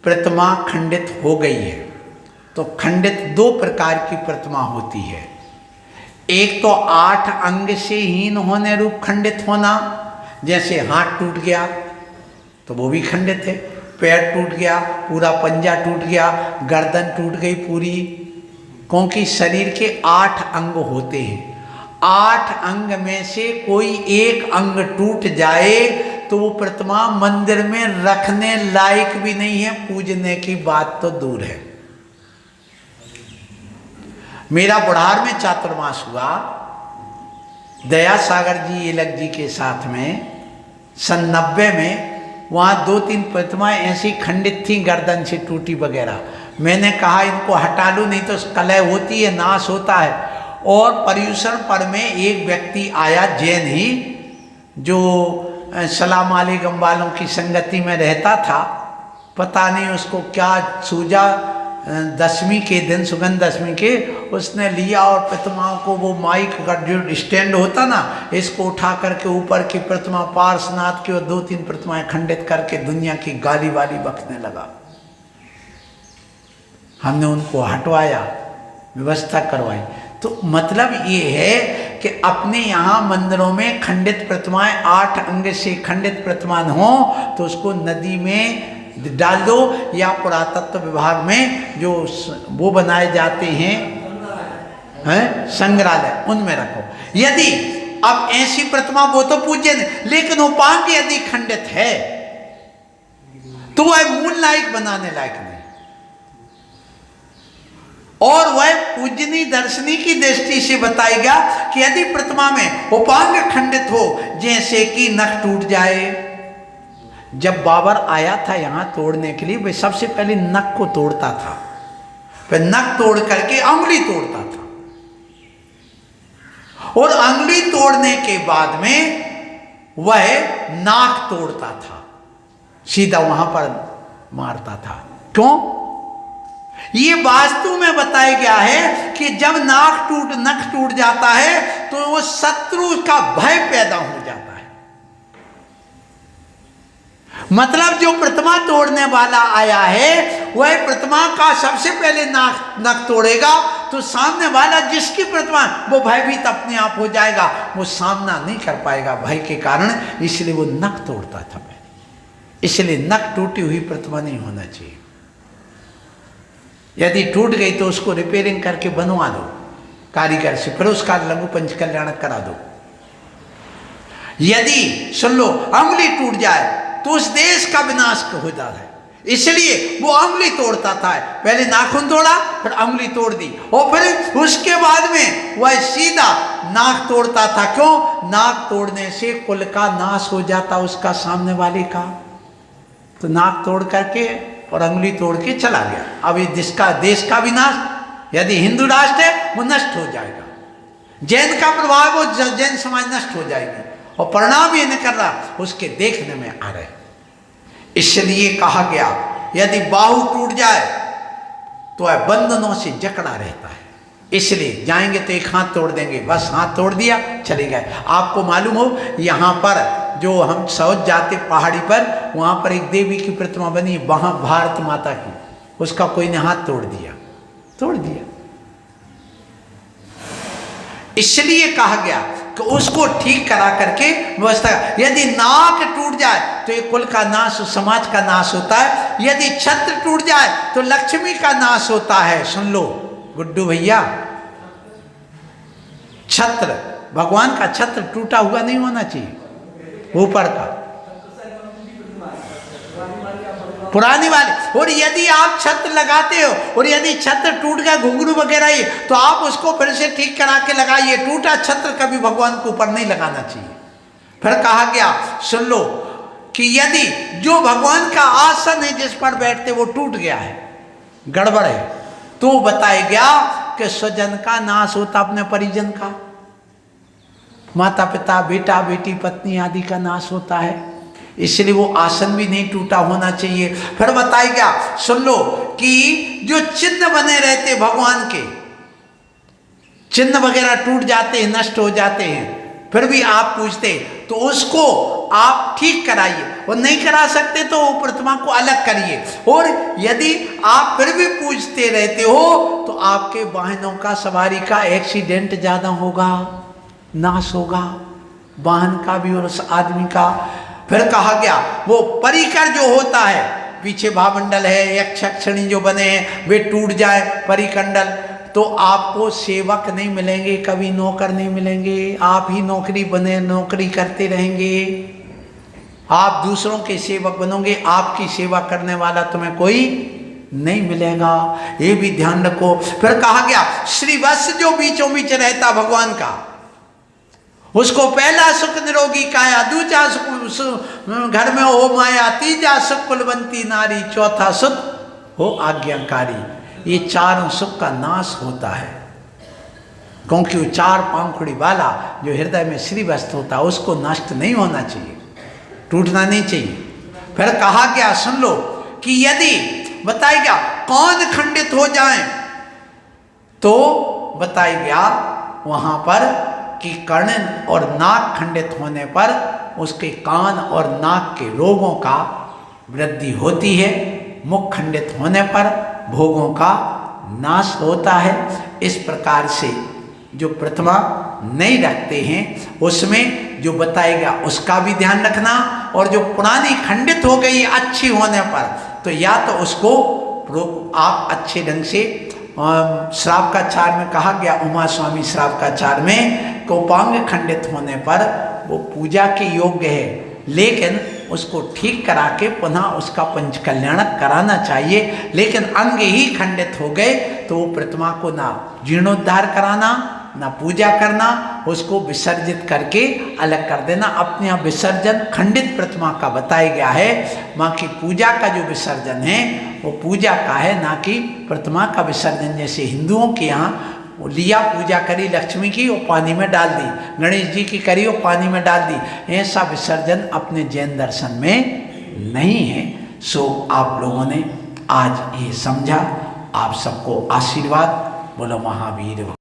प्रतिमा खंडित हो गई है, तो खंडित दो प्रकार की प्रतिमा होती है। एक तो 8 अंग से हीन होने रूप खंडित होना, जैसे हाथ टूट गया तो वो भी खंडित है, पैर टूट गया, पूरा पंजा टूट गया, गर्दन टूट गई पूरी, क्योंकि शरीर के 8 अंग होते हैं। 8 अंग में से कोई एक अंग टूट जाए तो वो प्रतिमा मंदिर में रखने लायक भी नहीं है, पूजने की बात तो दूर है। मेरा बुढ़ार में चातुर्मास हुआ, दया सागर जी एलक जी के साथ में सन 90 में। वहाँ 2-3 प्रतिमाएं ऐसी खंडित थी, गर्दन से टूटी वगैरह। मैंने कहा इनको हटा लो, नहीं तो कलह होती है, नाश होता है। और पर्यूषण पर्व में एक व्यक्ति आया, जैन ही, जो सलाम अलैकुम वालों की संगति में रहता था। पता नहीं उसको क्या सूझा, दशमी के दिन, सुगंध दशमी के, उसने लिया और प्रतिमाओं को, वो माइक का जो स्टैंड होता ना, इसको उठा करके ऊपर की प्रतिमा पार्श्वनाथ की और 2-3 प्रतिमाएं खंडित करके दुनिया की गाली वाली बकने लगा। हमने उनको हटवाया, व्यवस्था करवाई। तो मतलब ये है कि अपने यहाँ मंदिरों में खंडित प्रतिमाएं, 8 अंग से खंडित प्रतिमा हो तो उसको नदी में डाल दो, या पुरातत्व विभाग में जो वो बनाए जाते हैं संग्रहालय, उनमें रखो। यदि अब ऐसी प्रतिमा, वो तो पूज्य नहीं, लेकिन उपांग यदि खंडित है तो वह मूल लायक बनाने लायक नहीं, और वह पूजनी दर्शनी की दृष्टि से बताएगा कि यदि प्रतिमा में उपांग खंडित हो, जैसे कि नख टूट जाए। जब बाबर आया था यहाँ तोड़ने के लिए, वह सबसे पहले नख को तोड़ता था, फिर नख तोड़ करके अंगुली तोड़ता था, और अंगुली तोड़ने के बाद में वह नाक तोड़ता था, सीधा वहां पर मारता था। क्यों? ये वास्तु में बताया गया है कि जब नख टूट जाता है तो वो शत्रु का भय पैदा हो जाता है। मतलब जो प्रतिमा तोड़ने वाला आया है, वह प्रतिमा का सबसे पहले नख तोड़ेगा, तो सामने वाला जिसकी प्रतिमा, वो भयभीत अपने आप हो जाएगा, वो सामना नहीं कर पाएगा भय के कारण, इसलिए वो नख तोड़ता था पहले। इसलिए नख टूटी हुई प्रतिमा नहीं होना चाहिए। यदि टूट गई तो उसको रिपेयरिंग करके बनवा दो कारीगर से, फिर उसका लघु पंच कल्याण करा दो। यदि सुन लो अंगुली टूट जाए तो उस देश का विनाश हो जाता है, इसलिए वो अंगुली तोड़ता था। पहले नाखून तोड़ा, फिर अंगुली तोड़ दी, और फिर उसके बाद में वह सीधा नाक तोड़ता था। क्यों? नाक तोड़ने से कुल का नाश हो जाता उसका, सामने वाले का। तो नाक तोड़ करके और अंगुली तोड़ के चला गया। अब ये देश का विनाश, यदि हिंदू राष्ट्र है वो नष्ट हो जाएगा, जैन का प्रभाव, वो जैन समाज नष्ट हो जाएगी, और परिणाम ये निकल रहा उसके देखने में आ रहे। इसलिए कहा गया यदि बाहु टूट जाए तो वह बंधनों से जकड़ा रहता है। इसलिए जाएंगे तो एक हाथ तोड़ देंगे, बस हाथ तोड़ दिया चले गए। आपको मालूम हो यहाँ पर जो हम साउथ जाते पहाड़ी पर, वहाँ पर एक देवी की प्रतिमा बनी, वहाँ भारत माता की, उसका कोई ने हाथ तोड़ दिया। इसलिए कहा गया कि उसको ठीक करा करके व्यवस्था। यदि नाक टूट जाए तो ये कुल का नाश, समाज का नाश होता है। यदि छत्र टूट जाए तो लक्ष्मी का नाश होता है। सुन लो गुड्डू भैया, छत्र, भगवान का छत्र टूटा हुआ नहीं होना चाहिए, ऊपर का पुरानी वाली। और यदि आप छत्र लगाते हो और यदि छत्र टूट गया, घुंघरू वगैरह ही, तो आप उसको फिर से ठीक करा के लगाइए। टूटा छत्र कभी भगवान के ऊपर नहीं लगाना चाहिए। फिर कहा गया सुन लो कि यदि जो भगवान का आसन है जिस पर बैठते वो टूट गया है, गड़बड़ है, तो बताया गया कि स्वजन का नाश होता, अपने परिजन का, माता पिता, बेटा बेटी, पत्नी आदि का नाश होता है। इसलिए वो आसन भी नहीं टूटा होना चाहिए। फिर बताया गया सुन लो कि जो चिन्ह बने रहते भगवान के, चिन्ह वगैरह टूट जाते हैं, नष्ट हो जाते हैं, फिर भी आप पूछते तो उसको आप ठीक कराइए। और नहीं करा सकते तो वो प्रतिमा को अलग करिए। और यदि आप फिर भी पूजते रहते हो तो आपके वाहनों का, सवारी का एक्सीडेंट ज़्यादा होगा, नाश होगा, वाहन का भी और उस आदमी का। फिर कहा गया वो परिकर जो होता है, पीछे भामंडल है, यक्षणी जो बने हैं वे टूट जाए परिकंडल, तो आपको सेवक नहीं मिलेंगे, कभी नौकर नहीं मिलेंगे, आप ही नौकरी बने, नौकरी करते रहेंगे, आप दूसरों के सेवक बनोगे, आपकी सेवा करने वाला तुम्हें कोई नहीं मिलेगा, ये भी ध्यान रखो। फिर कहा गया श्रीवत्स जो बीचों बीच रहता भगवान का, उसको पहला सुख निरोगी काया, दूसरा सुख घर में हो माया, तीजा सुख कुलवंती नारी, चौथा सुख हो आज्ञाकारी। ये चारों सुख का नाश होता है, क्योंकि वो चार पांखुड़ी वाला जो हृदय में श्रीवस्त होता है उसको नष्ट नहीं होना चाहिए, टूटना नहीं चाहिए। फिर कहा गया सुन लो कि यदि बताएगा कान खंडित हो जाए तो बताएगा वहां पर कि कर्ण और नाक खंडित होने पर उसके कान और नाक के रोगों का वृद्धि होती है, मुख खंडित होने पर भोगों का नाश होता है। इस प्रकार से जो प्रतिमा नहीं रखते हैं उसमें जो बताएगा उसका भी ध्यान रखना, और जो पुरानी खंडित हो गई अच्छी होने पर तो या तो उसको आप अच्छे ढंग से श्राप का चार में कहा गया, उमा स्वामी श्राप का चार में कोपांग खंडित होने पर वो पूजा के योग्य है, लेकिन उसको ठीक करा के पुनः उसका पंचकल्याणक कराना चाहिए। लेकिन अंग ही खंडित हो गए तो वो प्रतिमा को ना जीर्णोद्धार कराना, ना पूजा करना, उसको विसर्जित करके अलग कर देना। अपने यहाँ विसर्जन खंडित प्रतिमा का बताया गया है, माँ की पूजा का जो विसर्जन है वो पूजा का है, ना कि प्रतिमा का विसर्जन। जैसे हिंदुओं के यहाँ लिया पूजा करी लक्ष्मी की और पानी में डाल दी, गणेश जी की करी और पानी में डाल दी, ऐसा विसर्जन अपने जैन दर्शन में नहीं है। सो आप लोगों ने आज ये समझा, आप सबको आशीर्वाद। बोलो महावीर।